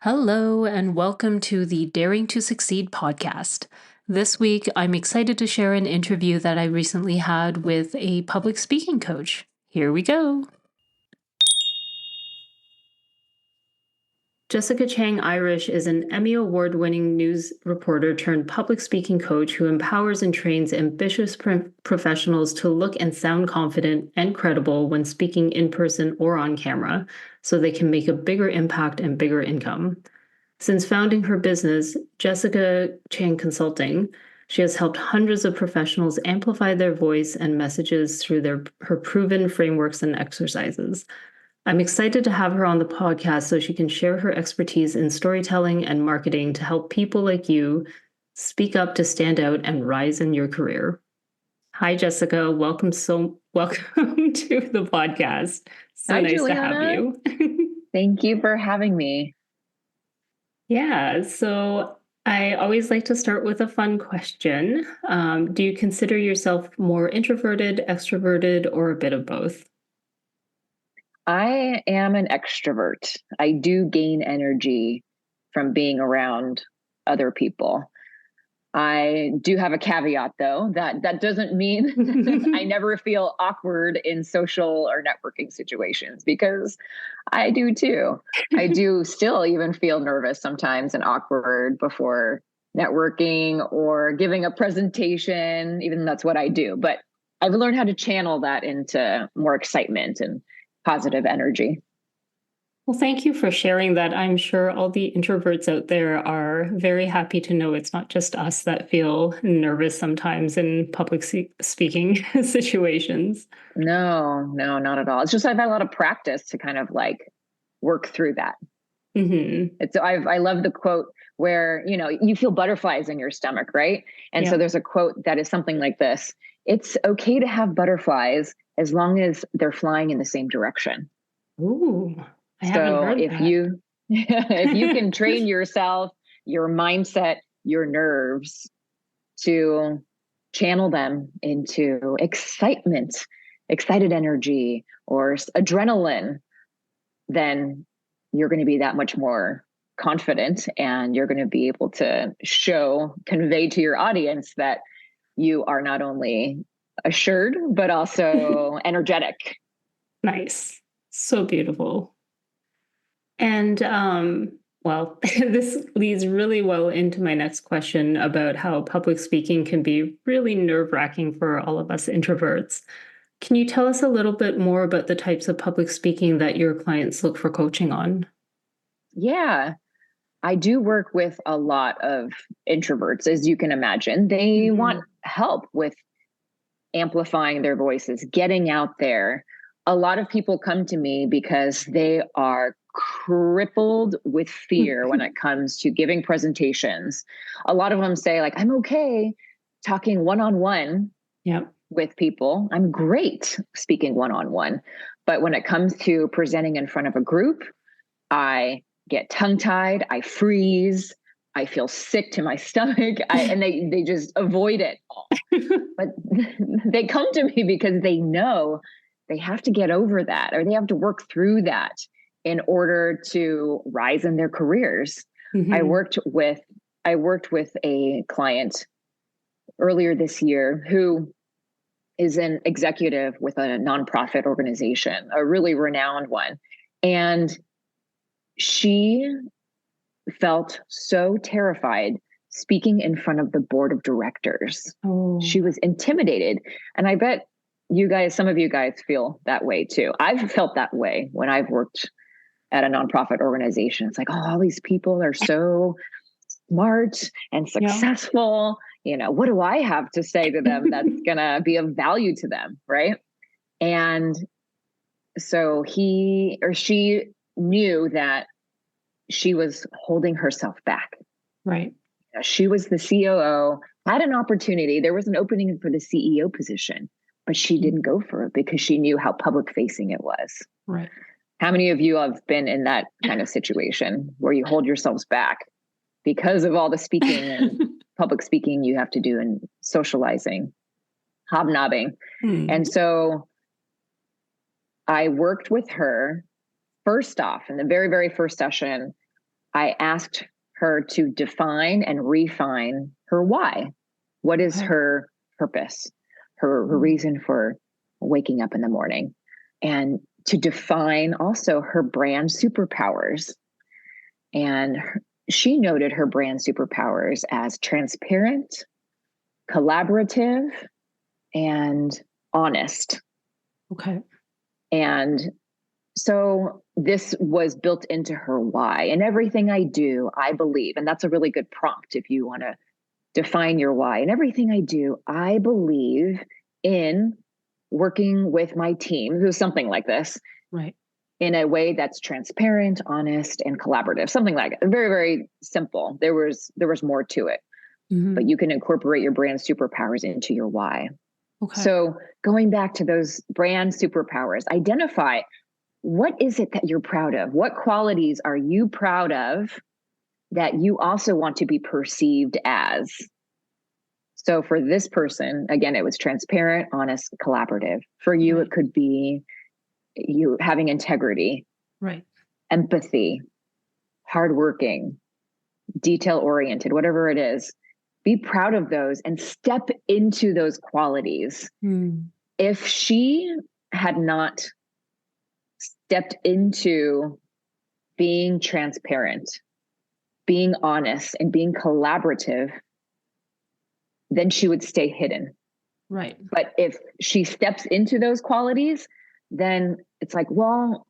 Hello, and welcome to the Daring to Succeed podcast. This week, I'm excited to share an interview that I recently had with a public speaking coach. Here we go. Jessica Chang-Irish is an Emmy-award winning news reporter turned public speaking coach who empowers and trains ambitious professionals to look and sound confident and credible when speaking in person or on camera so they can make a bigger impact and bigger income. Since founding her business, Jessica Chang Consulting, she has helped hundreds of professionals amplify their voice and messages through her proven frameworks and exercises. I'm excited to have her on the podcast so she can share her expertise in storytelling and marketing to help people like you speak up to stand out and rise in your career. Hi, Jessica. Welcome to the podcast. Hi, Nice Juliana. to have you. Thank you for having me. Yeah, so I always like to start with a fun question. Do you consider yourself more introverted, extroverted, or a bit of both? I am an extrovert. I do gain energy from being around other people. I do have a caveat, though, that doesn't mean I never feel awkward in social or networking situations, because I do too. I do still even feel nervous sometimes and awkward before networking or giving a presentation, even though that's what I do. But I've learned how to channel that into more excitement and positive energy. Well, thank you for sharing that. I'm sure all the introverts out there are very happy to know it's not just us that feel nervous sometimes in public speaking situations. No, not at all. It's just I've had a lot of practice to kind of like work through that. Mm-hmm. I love the quote where, you feel butterflies in your stomach, right? And so there's a quote that is something like this: it's okay to have butterflies as long as they're flying in the same direction. Ooh, I haven't heard if that. if you can train yourself, your mindset, your nerves to channel them into excitement, excited energy, or adrenaline, then you're going to be that much more confident, and you're going to be able to convey to your audience that you are not only assured, but also energetic. Nice. So beautiful. And well, this leads really well into my next question about how public speaking can be really nerve-wracking for all of us introverts. Can you tell us a little bit more about the types of public speaking that your clients look for coaching on? Yeah, I do work with a lot of introverts, as you can imagine. They want help with amplifying their voices, getting out there. A lot of people come to me because they are crippled with fear when it comes to giving presentations. A lot of them say, like, I'm okay talking one-on-one with people. I'm great speaking one-on-one. But when it comes to presenting in front of a group, I get tongue-tied, I freeze, I feel sick to my stomach, and they just avoid it all. But they come to me because they know they have to get over that, or they have to work through that in order to rise in their careers. Mm-hmm. I worked with a client earlier this year who is an executive with a nonprofit organization, a really renowned one. And she felt so terrified speaking in front of the board of directors. Oh. She was intimidated. And I bet some of you guys feel that way too. I've felt that way when I've worked at a nonprofit organization. It's like, oh, all these people are so smart and successful. What do I have to say to them that's going to be of value to them, right? And so he or she knew that she was holding herself back. Right. She was the COO, had an opportunity. There was an opening for the CEO position, but she didn't go for it because she knew how public facing it was. Right. How many of you have been in that kind of situation where you hold yourselves back because of all the speaking and public speaking you have to do and socializing, hobnobbing? And so I worked with her. First off, in the very, very first session, I asked her to define and refine her why. What is her purpose, her reason for waking up in the morning, and to define also her brand superpowers. And she noted her brand superpowers as transparent, collaborative, and honest. Okay. And so this was built into her why. And everything I do, I believe, and that's a really good prompt if you want to define your why. And everything I do, I believe in working with my team, who's something like this, right, in a way that's transparent, honest, and collaborative. Something like it. Very, very simple. There was more to it, but you can incorporate your brand superpowers into your why. Okay. So going back to those brand superpowers, identify what is it that you're proud of? What qualities are you proud of that you also want to be perceived as? So for this person, again, it was transparent, honest, collaborative. For you, it could be you having integrity, right, empathy, hardworking, detail-oriented, whatever it is. Be proud of those and step into those qualities. If she had not stepped into being transparent, being honest, and being collaborative, then she would stay hidden. Right. But if she steps into those qualities, then it's like, well,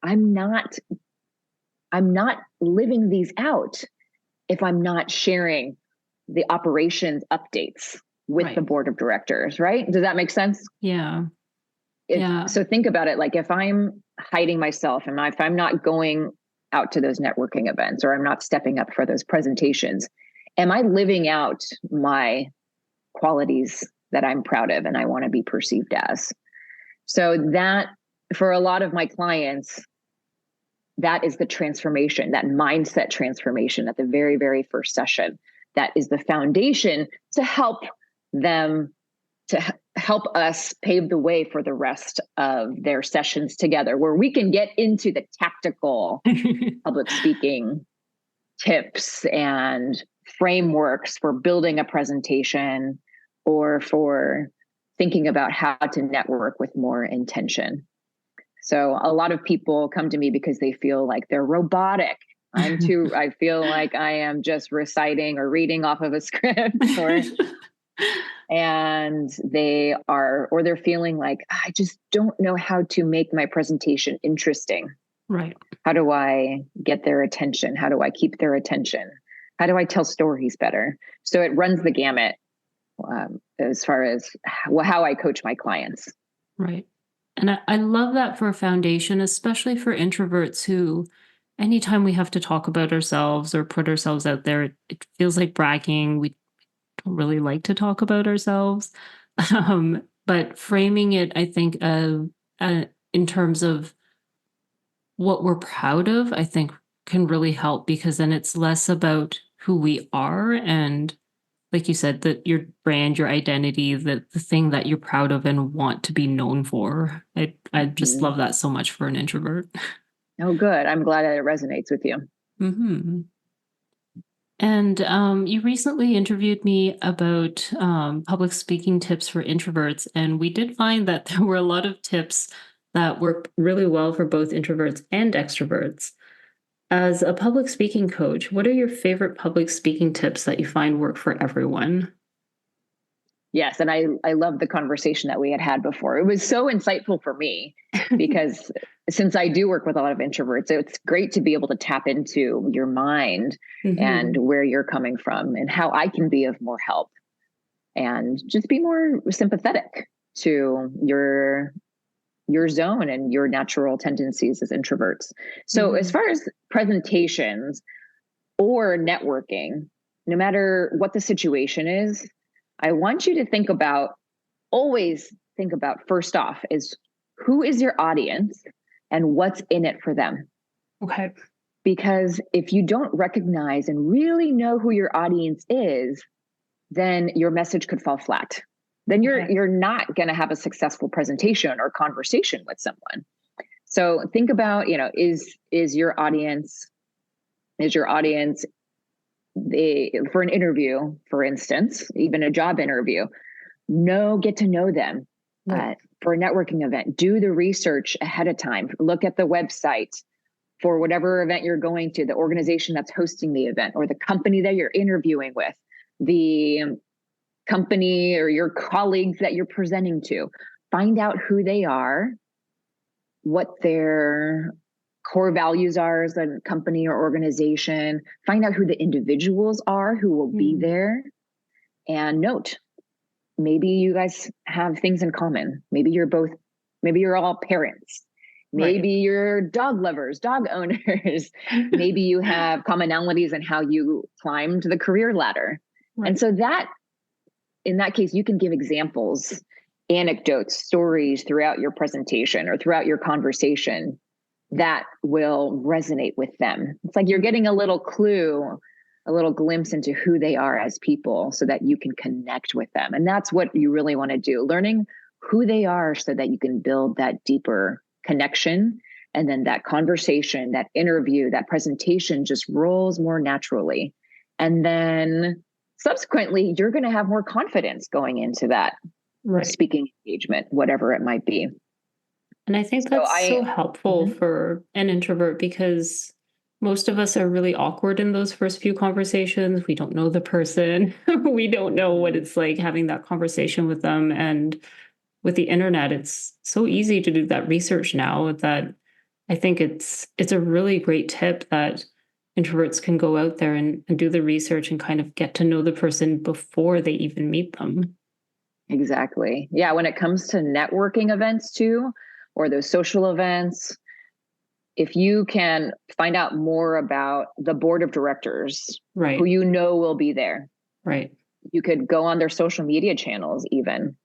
I'm not living these out if I'm not sharing the operations updates with the board of directors, right? Does that make sense? Yeah. So think about it. Like if I'm hiding myself and if I'm not going out to those networking events or I'm not stepping up for those presentations, am I living out my qualities that I'm proud of and I want to be perceived as? So that for a lot of my clients, that is the transformation, that mindset transformation at the very, very first session. That is the foundation to help them, to help us pave the way for the rest of their sessions together, where we can get into the tactical public speaking tips and frameworks for building a presentation or for thinking about how to network with more intention. So a lot of people come to me because they feel like they're robotic. I feel like I am just reciting or reading off of a script and they're feeling like, I just don't know how to make my presentation interesting. Right. How do I get their attention? How do I keep their attention? How do I tell stories better? So it runs the gamut as far as how I coach my clients. Right. And I love that for a foundation, especially for introverts who, anytime we have to talk about ourselves or put ourselves out there, it feels like bragging. We don't really like to talk about ourselves. But framing it, I think, in terms of what we're proud of, I think can really help, because then it's less about who we are and, like you said, that your brand, your identity, the thing that you're proud of and want to be known for. I just love that so much for an introvert. Oh, good. I'm glad that it resonates with you. Mm-hmm. And you recently interviewed me about public speaking tips for introverts, and we did find that there were a lot of tips that work really well for both introverts and extroverts. As a public speaking coach, what are your favorite public speaking tips that you find work for everyone? Yes, and I love the conversation that we had before. It was so insightful for me because since I do work with a lot of introverts, it's great to be able to tap into your mind and where you're coming from and how I can be of more help and just be more sympathetic to your zone and your natural tendencies as introverts. So as far as presentations or networking, no matter what the situation is, I want you to always think about first off is who is your audience and what's in it for them. Okay. Because if you don't recognize and really know who your audience is, then your message could fall flat. Then you're not going to have a successful presentation or conversation with someone. So think about, is your audience Is your audience, for an interview, for instance, even a job interview, get to know them. Right. For a networking event, do the research ahead of time. Look at the website for whatever event you're going to, the organization that's hosting the event, or the company that you're interviewing with, the company or your colleagues that you're presenting to. Find out who they are, what their core values are as a company or organization. Find out who the individuals are who will be there, and note, maybe you guys have things in common. Maybe you're all parents. Maybe you're dog lovers, dog owners. Maybe you have commonalities in how you climbed the career ladder. Right. And so in that case, you can give examples, anecdotes, stories throughout your presentation or throughout your conversation that will resonate with them. It's like you're getting a little clue, a little glimpse into who they are as people so that you can connect with them. And that's what you really want to do, learning who they are so that you can build that deeper connection. And then that conversation, that interview, that presentation just rolls more naturally. And then subsequently, you're going to have more confidence going into that speaking engagement, whatever it might be. And I think that's so helpful for an introvert, because most of us are really awkward in those first few conversations. We don't know the person. We don't know what it's like having that conversation with them. And with the internet, it's so easy to do that research now that I think it's a really great tip that introverts can go out there and do the research and kind of get to know the person before they even meet them. Exactly. Yeah. When it comes to networking events too, or those social events, if you can find out more about the board of directors, who you know will be there. Right. You could go on their social media channels even.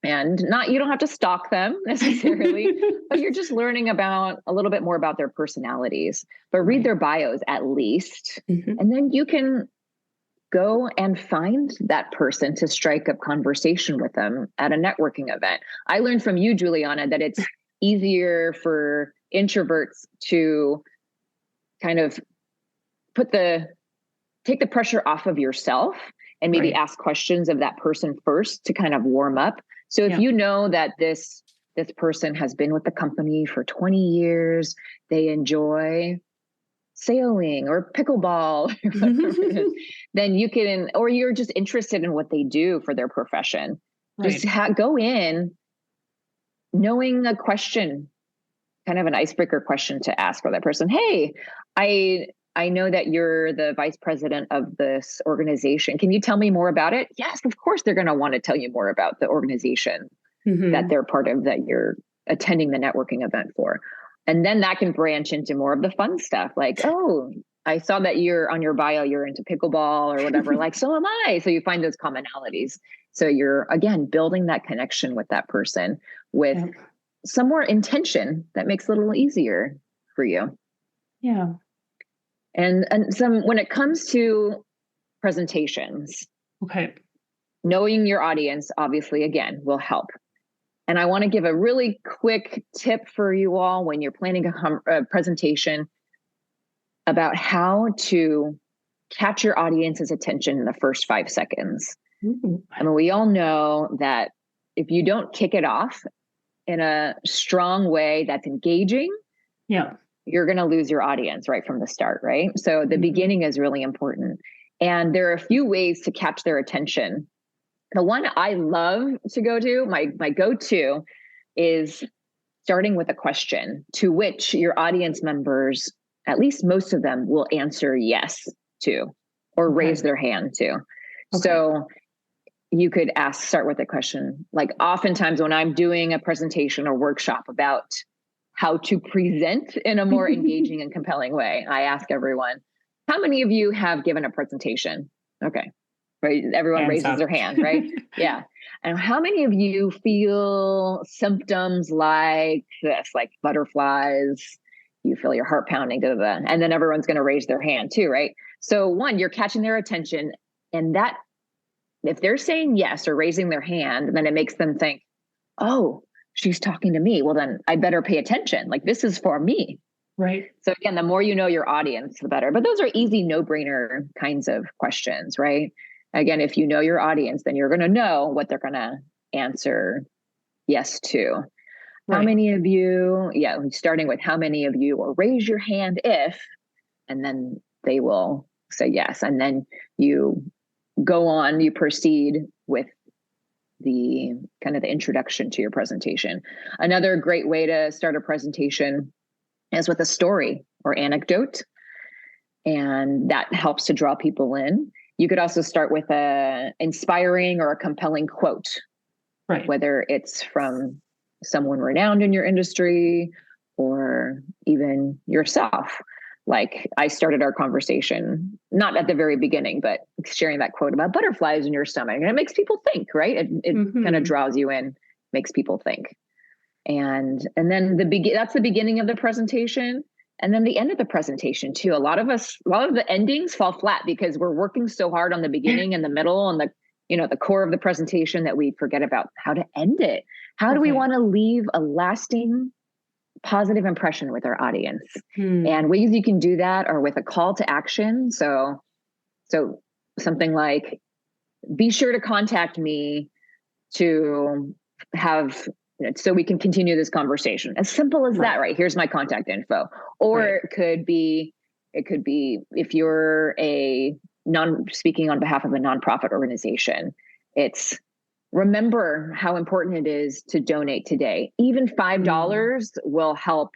And you don't have to stalk them necessarily, but you're just learning about a little bit more about their personalities, but read their bios at least. And then you can go and find that person to strike up conversation with them at a networking event. I learned from you, Juliana, that it's easier for introverts to kind of take the pressure off of yourself and maybe ask questions of that person first to kind of warm up. So if you know that this person has been with the company for 20 years, they enjoy sailing or pickleball, or whatever it is, then you can, or you're just interested in what they do for their profession. Just go in knowing a question, kind of an icebreaker question to ask for that person. Hey, I know that you're the vice president of this organization. Can you tell me more about it? Yes, of course, they're going to want to tell you more about the organization that they're part of, that you're attending the networking event for. And then that can branch into more of the fun stuff. Like, oh, I saw that you're on your bio, you're into pickleball or whatever. Like, so am I. So you find those commonalities. So you're, again, building that connection with that person with some more intention that makes it a little easier for you. Yeah. And when it comes to presentations, knowing your audience, obviously, again, will help. And I want to give a really quick tip for you all when you're planning a presentation about how to catch your audience's attention in the first 5 seconds. I mean, we all know that if you don't kick it off in a strong way that's engaging, you're going to lose your audience right from the start, right? So the beginning is really important. And there are a few ways to catch their attention. The one I love to go to, my go-to, is starting with a question to which your audience members, at least most of them, will answer yes to, or raise their hand to. So you could start with a question. Like, oftentimes when I'm doing a presentation or workshop about how to present in a more engaging and compelling way, I ask everyone, how many of you have given a presentation? Okay. Right. Everyone raises their hand, right? Yeah. And how many of you feel symptoms like this, like butterflies? You feel your heart pounding, and then everyone's going to raise their hand too, right? So one, you're catching their attention, and that if they're saying yes or raising their hand, then it makes them think, oh, she's talking to me. Well, then I better pay attention. Like, this is for me. Right. So again, the more you know your audience, the better. But those are easy, no-brainer kinds of questions, right? Again, if you know your audience, then you're going to know what they're going to answer yes to. How Right. many of you, starting with how many of you, or raise your hand if, and then they will say yes. And then you go on, you proceed with the kind of the introduction to your presentation. Another great way to start a presentation is with a story or anecdote, and that helps to draw people in. You could also start with a inspiring or a compelling quote, Right. whether it's from someone renowned in your industry or even yourself. Like I started our conversation, not at the very beginning, but sharing that quote about butterflies in your stomach. And it makes people think, right? It kind of draws you in, makes people think. And then that's the beginning of the presentation. And then the end of the presentation too. A lot of the endings fall flat because we're working so hard on the beginning and the middle and the core of the presentation that we forget about how to end it. How do we want to leave a lasting positive impression with our audience? And ways you can do that are with a call to action. So something like, be sure to contact me to have, so we can continue this conversation. As simple as that, right? Here's my contact info. Or it could be if you're speaking on behalf of a nonprofit organization, it's remember how important it is to donate today. Even $5 will help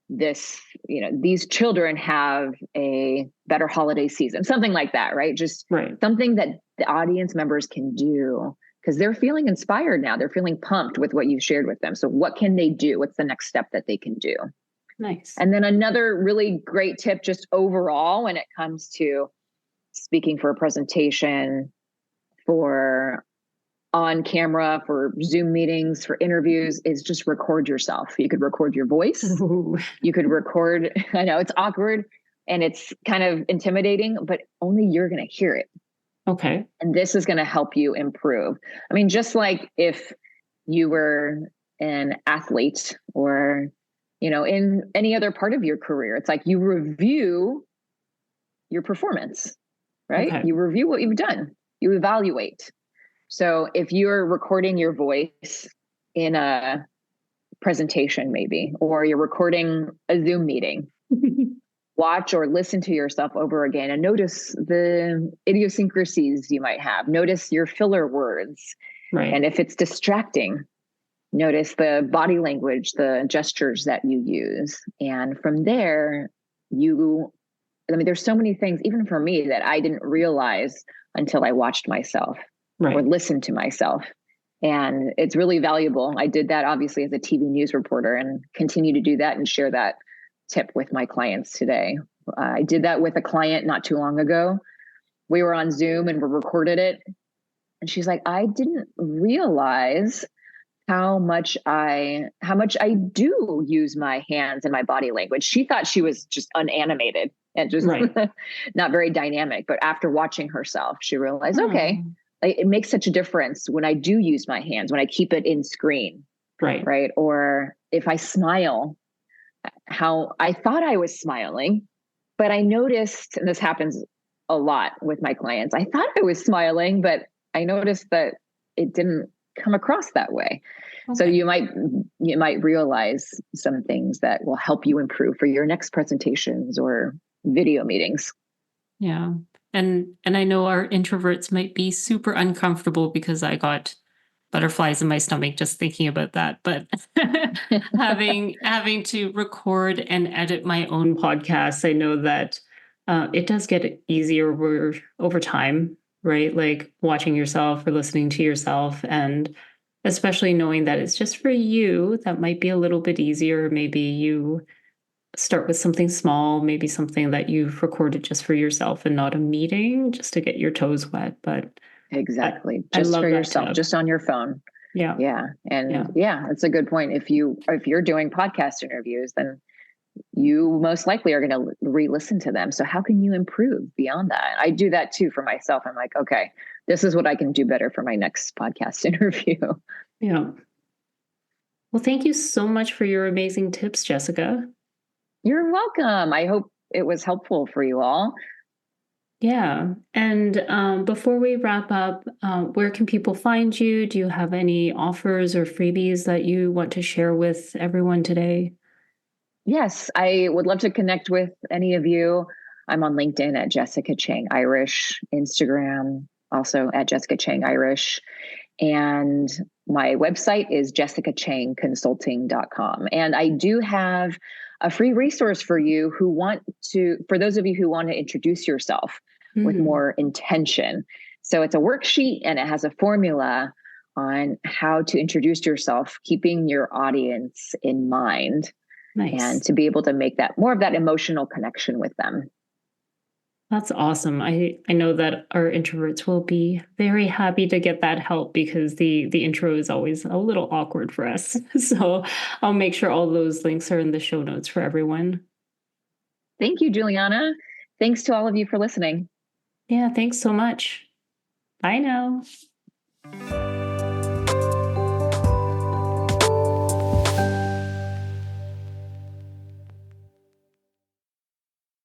these children have a better holiday season, something like that, right? Just something that the audience members can do because they're feeling inspired now. They're feeling pumped with what you've shared with them. So what can they do? What's the next step that they can do? Nice. And then another really great tip, just overall, when it comes to speaking for a presentation, for on camera, for Zoom meetings, for interviews, is just record yourself. You could record your voice. Ooh. You could record, I know it's awkward and it's kind of intimidating, but only you're going to hear it. Okay. And this is going to help you improve. I mean, just like if you were an athlete or, in any other part of your career, it's like you review your performance, right? Okay. You review what you've done, you evaluate. So if you're recording your voice in a presentation maybe, or you're recording a Zoom meeting, watch or listen to yourself over again and notice the idiosyncrasies you might have. Notice your filler words. Right. And if it's distracting, notice the body language, the gestures that you use. And from there, there's so many things, even for me, that I didn't realize until I watched myself. Right. Or listen to myself. And it's really valuable. I did that obviously as a TV news reporter and continue to do that and share that tip with my clients today. I did that with a client not too long ago. We were on Zoom and we recorded it. And she's like, I didn't realize how much I do use my hands and my body language. She thought she was just unanimated and just not very dynamic. But after watching herself, she realized, okay, it makes such a difference when I do use my hands, when I keep it in screen, right? Or if I smile, how I thought I was smiling, but I noticed, and this happens a lot with my clients, I thought I was smiling, but I noticed that it didn't come across that way. Okay. So you might realize some things that will help you improve for your next presentations or video meetings. Yeah. And I know our introverts might be super uncomfortable because I got butterflies in my stomach just thinking about that. But having to record and edit my own podcasts, I know that it does get easier over time, right? Like watching yourself or listening to yourself, and especially knowing that it's just for you, that might be a little bit easier. Maybe you start with something small, maybe something that you've recorded just for yourself and not a meeting, just to get your toes wet. But exactly, just for yourself, just on your phone. Yeah. And that's a good point. If you're doing podcast interviews, then you most likely are going to re-listen to them. So how can you improve beyond that? I do that too for myself. I'm like, okay, this is what I can do better for my next podcast interview. Yeah. Well, thank you so much for your amazing tips, Jessica. You're welcome. I hope it was helpful for you all. Yeah. And before we wrap up, where can people find you? Do you have any offers or freebies that you want to share with everyone today? Yes, I would love to connect with any of you. I'm on LinkedIn at Jessica Chang-Irish, Instagram also at Jessica Chang-Irish. And my website is jessicachangconsulting.com. And I do have a free resource for you for those of you who want to introduce yourself with more intention. So it's a worksheet and it has a formula on how to introduce yourself, keeping your audience in mind. Nice. And to be able to make that more of that emotional connection with them. That's awesome. I know that our introverts will be very happy to get that help because the intro is always a little awkward for us. So I'll make sure all those links are in the show notes for everyone. Thank you, Juliana. Thanks to all of you for listening. Yeah, thanks so much. Bye now.